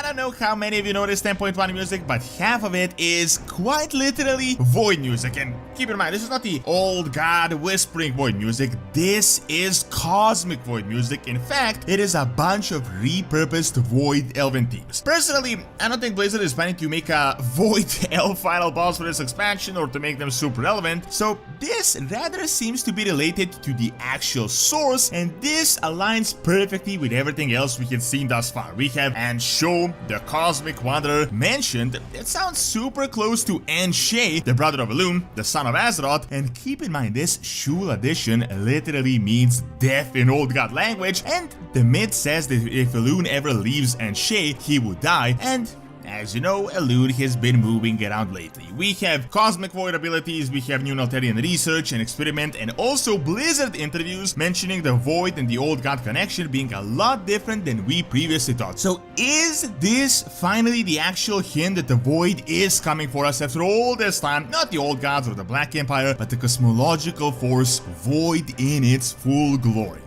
I don't know how many of you noticed 10.1 music, but half of it is quite literally Void music. And keep in mind, this is not the old god whispering Void music, this is cosmic Void music. In fact, it is a bunch of repurposed Void Elven themes. Personally, I don't think Blizzard is planning to make a Void Elf final boss for this expansion or to make them super relevant, so this rather seems to be related to the actual source, and this aligns perfectly with everything else we have seen thus far. We have Anshul, the Cosmic Wanderer, mentioned. It sounds super close to Anshe, the brother of Elune, the son of Azeroth, and keep in mind this Shul addition literally means death in Old God language, and the myth says that if Elune ever leaves Anshe, he would die, and as you know, Elune has been moving around lately. We have Cosmic Void abilities, we have new Altarian research and experiment, and also Blizzard interviews mentioning the Void and the Old God connection being a lot different than we previously thought. So is this finally the actual hint that the Void is coming for us after all this time? Not the Old Gods or the Black Empire, but the cosmological force Void in its full glory.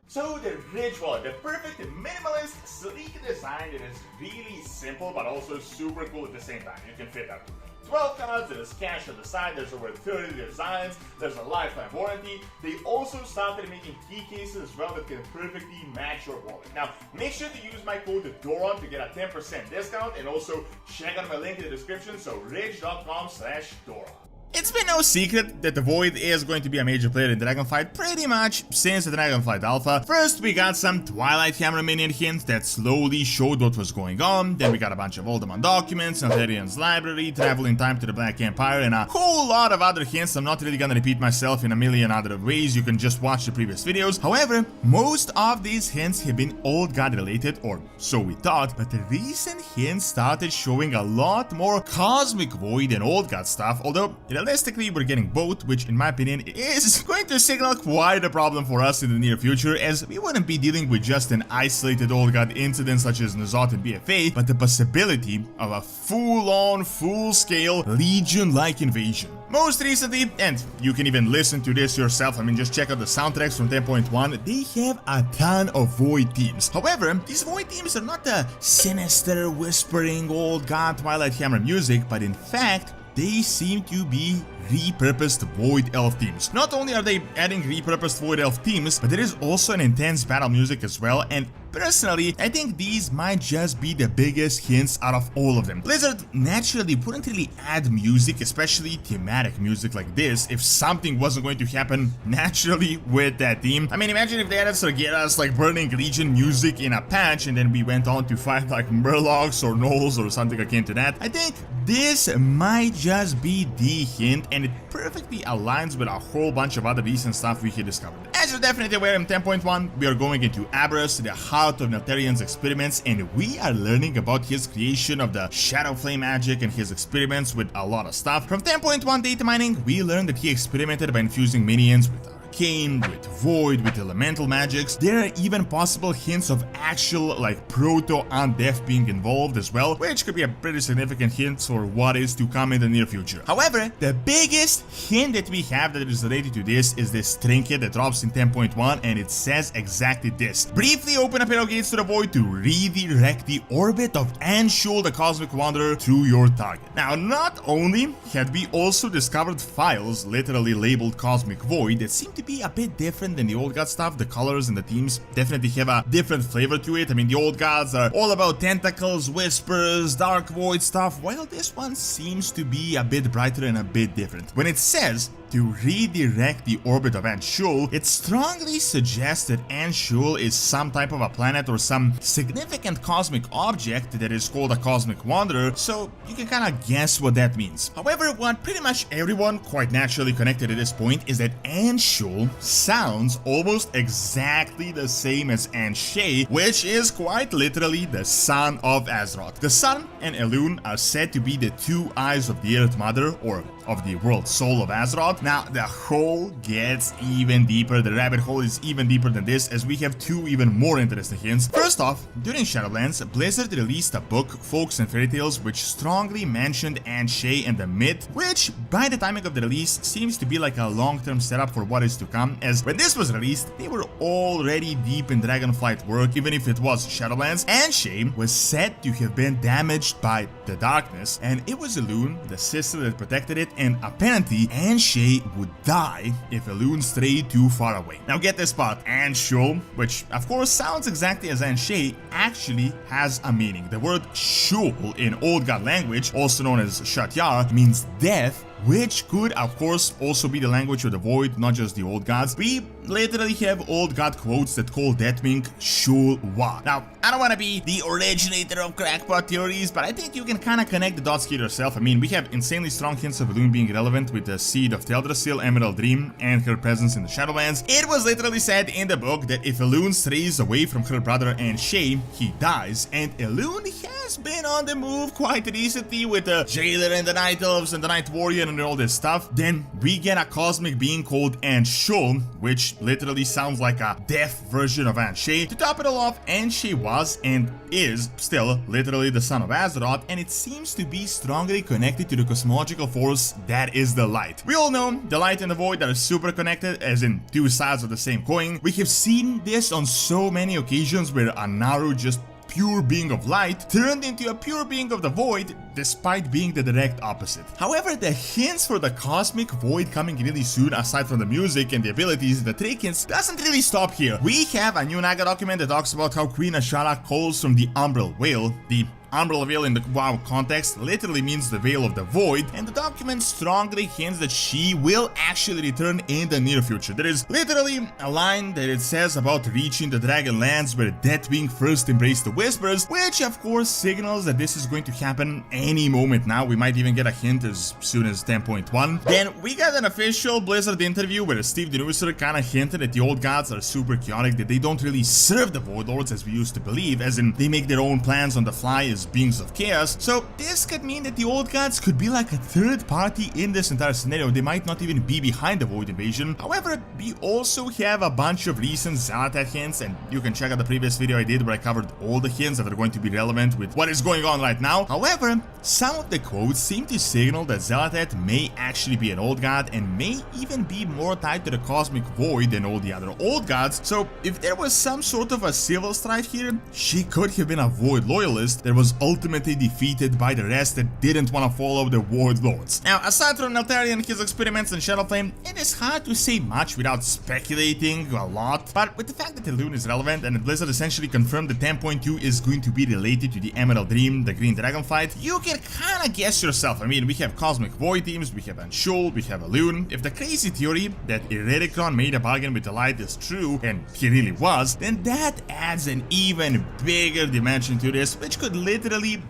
So the Ridge Wallet, the perfect minimalist, sleek design that is really simple but also super cool at the same time. You can fit up to 12 cards, there's cash on the side, there's over 30 designs, there's a lifetime warranty. They also started making key cases as well that can perfectly match your wallet. Now, make sure to use my code DORAN to get a 10% discount, and also check out my link in the description, so ridge.com/DORAN. It's been no secret that the Void is going to be a major player in Dragonflight pretty much since the Dragonflight Alpha. First, we got some Twilight Hammer minion hints that slowly showed what was going on. Then we got a bunch of Alderman documents, Altarian's library, travel in time to the Black Empire, and a whole lot of other hints. I'm not really gonna repeat myself in a million other ways, you can just watch the previous videos. However, most of these hints have been Old God related, or so we thought, but the recent hints started showing a lot more Cosmic Void and Old God stuff, although realistically, we're getting both, which in my opinion is going to signal quite a problem for us in the near future, as we wouldn't be dealing with just an isolated Old God incident such as N'Zoth and BFA, but the possibility of a full-on, full-scale Legion-like invasion. Most recently, and you can even listen to this yourself, I mean just check out the soundtracks from 10.1, they have a ton of Void themes. However, these Void themes are not the sinister, whispering, Old God, Twilight Hammer music, but in fact, they seem to be repurposed Void Elf themes. Not only are they adding repurposed Void Elf themes, but there is also an intense battle music as well, and personally, I think these might just be the biggest hints out of all of them. Blizzard naturally wouldn't really add music, especially thematic music like this, if something wasn't going to happen naturally with that theme. I mean, imagine if they added Sargeras like Burning Legion music in a patch and then we went on to fight like Murlocs or Gnolls or something akin to that. I think this might just be the hint, and it perfectly aligns with a whole bunch of other recent stuff we have discovered. As you're definitely aware, in 10.1, we are going into Abrus, the heart of Neltharion's experiments, and we are learning about his creation of the Shadow Flame magic and his experiments with a lot of stuff. From 10.1 data mining, we learned that he experimented by infusing minions with Arcane, with Void, with Elemental magics. There are even possible hints of actual, like, Proto-Undeath being involved as well, which could be a pretty significant hint for what is to come in the near future. However, the biggest hint that we have that is related to this is this trinket that drops in 10.1, and it says exactly this. Briefly open up arrow gates to the Void to redirect the orbit of Anshul, the Cosmic Wanderer, through your target. Now, not only had we also discovered files, literally labeled Cosmic Void, that seem to be a bit different than the Old God stuff. The colors and the themes definitely have a different flavor to it. I mean, the Old Gods are all about tentacles, whispers, dark void stuff, while this one seems to be a bit brighter and a bit different. When it says to redirect the orbit of Anshul, it strongly suggests that Anshul is some type of a planet or some significant cosmic object that is called a Cosmic Wanderer, so you can kinda guess what that means. However, what pretty much everyone quite naturally connected at this point is that Anshul sounds almost exactly the same as Anshe, which is quite literally the son of Azeroth. The sun and Elune are said to be the two eyes of the Earth Mother, or of the world soul of Azeroth, Now, the hole gets even deeper, the rabbit hole is even deeper than this, as we have two even more interesting hints. First off, during Shadowlands, Blizzard released a book, Folks and Fairy Tales, which strongly mentioned Anne Shay and the myth, which, by the timing of the release, seems to be like a long-term setup for what is to come, as when this was released, they were already deep in Dragonflight work, even if it was Shadowlands. Anne Shay was said to have been damaged by the darkness, and it was Elune, the sister that protected it, and apparently Anne Shay would die if Elune strayed too far away. Now get this part, Anne Shul, which of course sounds exactly as Anne Shay, actually has a meaning. The word Shul in Old God language, also known as Shatyar, means death, which could of course also be the language of the Void, not just the Old Gods. We literally have Old God quotes that call Deathwing Shul-Wa. Now, I don't want to be the originator of crackpot theories, but I think you can kind of connect the dots here yourself. I mean, we have insanely strong hints of Elune being relevant with the Seed of Teldrassil, Emerald Dream, and her presence in the Shadowlands. It was literally said in the book that if Elune strays away from her brother Anne Shay, he dies, and Elune has been on the move quite recently with the Jailer and the Night Elves and the Night Warrior and all this stuff. Then we get a cosmic being called Anne Shul, which literally sounds like a death version of Anne Shay. To top it all off, Anne Shay was and is still literally the son of Azeroth, and it seems to be strongly connected to the cosmological force that is the light. We all know the light and the void are super connected, as in two sides of the same coin. We have seen this on so many occasions where a Naru, just pure being of light, turned into a pure being of the void, despite being the direct opposite. However, the hints for the cosmic void coming really soon, aside from the music and the abilities, the trick hints, doesn't really stop here. We have a new Naga document that talks about how Queen Ashara calls from the Umbral Veil. The Umbral Veil in the WoW context literally means the Veil of the Void, and the document strongly hints that she will actually return in the near future. There is literally a line that it says about reaching the Dragonlands where Deathwing first embraced the Whispers, which of course signals that this is going to happen any moment now. We might even get a hint as soon as 10.1. Then we got an official Blizzard interview where Steve Denuser kinda hinted that the Old Gods are super chaotic, that they don't really serve the Void Lords as we used to believe, as in they make their own plans on the fly as beings of chaos. So this could mean that the Old Gods could be like a third party in this entire scenario. They might not even be behind the Void invasion. However, we also have a bunch of recent Xal'atath hints, and you can check out the previous video I did where I covered all the hints that are going to be relevant with what is going on right now. However, some of the quotes seem to signal that Xal'atath may actually be an Old God and may even be more tied to the Cosmic Void than all the other Old Gods. So if there was some sort of a civil strife here, she could have been a Void loyalist that was ultimately defeated by the rest that didn't want to follow the Void Lords. Now, aside from Neltharion and his experiments in Shadowflame, it is hard to say much without speculating a lot, but with the fact that Elune is relevant and Blizzard essentially confirmed that 10.2 is going to be related to the Emerald Dream, the Green Dragonflight, you can kinda guess yourself. I mean, we have Cosmic Void teams, we have Anne Shul, we have Elune. If the crazy theory that Irenicron made a bargain with the light is true, and he really was, then that adds an even bigger dimension to this, which could literally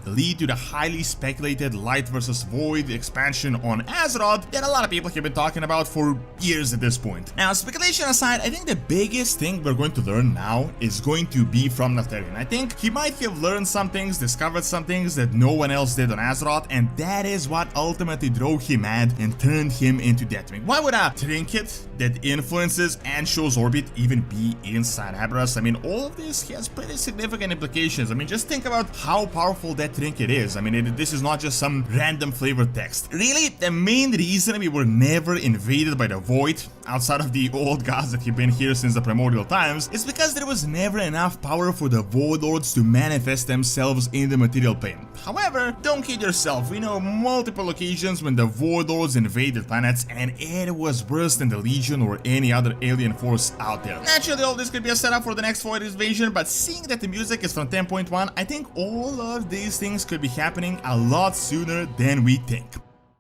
lead to the highly speculated Light versus Void expansion on Azeroth that a lot of people have been talking about for years at this point. Now, speculation aside, I think the biggest thing we're going to learn now is going to be from Neltharion. I think he might have learned some things, discovered some things that no one else did on Azeroth, and that is what ultimately drove him mad and turned him into Deathwing. Why would a trinket that influences Anne Shul's orbit even be inside Aberos? I mean, all of this has pretty significant implications. I mean, just think about how powerful that trinket is. I mean, this is not just some random flavored text. Really, the main reason we were never invaded by the Void, outside of the Old Gods that have been here since the primordial times, is because there was never enough power for the Void Lords to manifest themselves in the material plane. However, don't kid yourself, we know multiple occasions when the Void Lords invaded planets, and it was worse than the Legion or any other alien force out there. Naturally, all this could be a setup for the next Void invasion, but seeing that the music is from 10.1, I think all of these things could be happening a lot sooner than we think.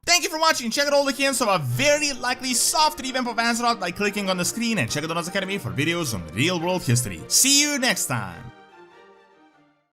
Thank you for watching. Check out all the hints of a very likely soft revamp of Azeroth by clicking on the screen, and check out the Noz Academy for videos on real world history. See you next time!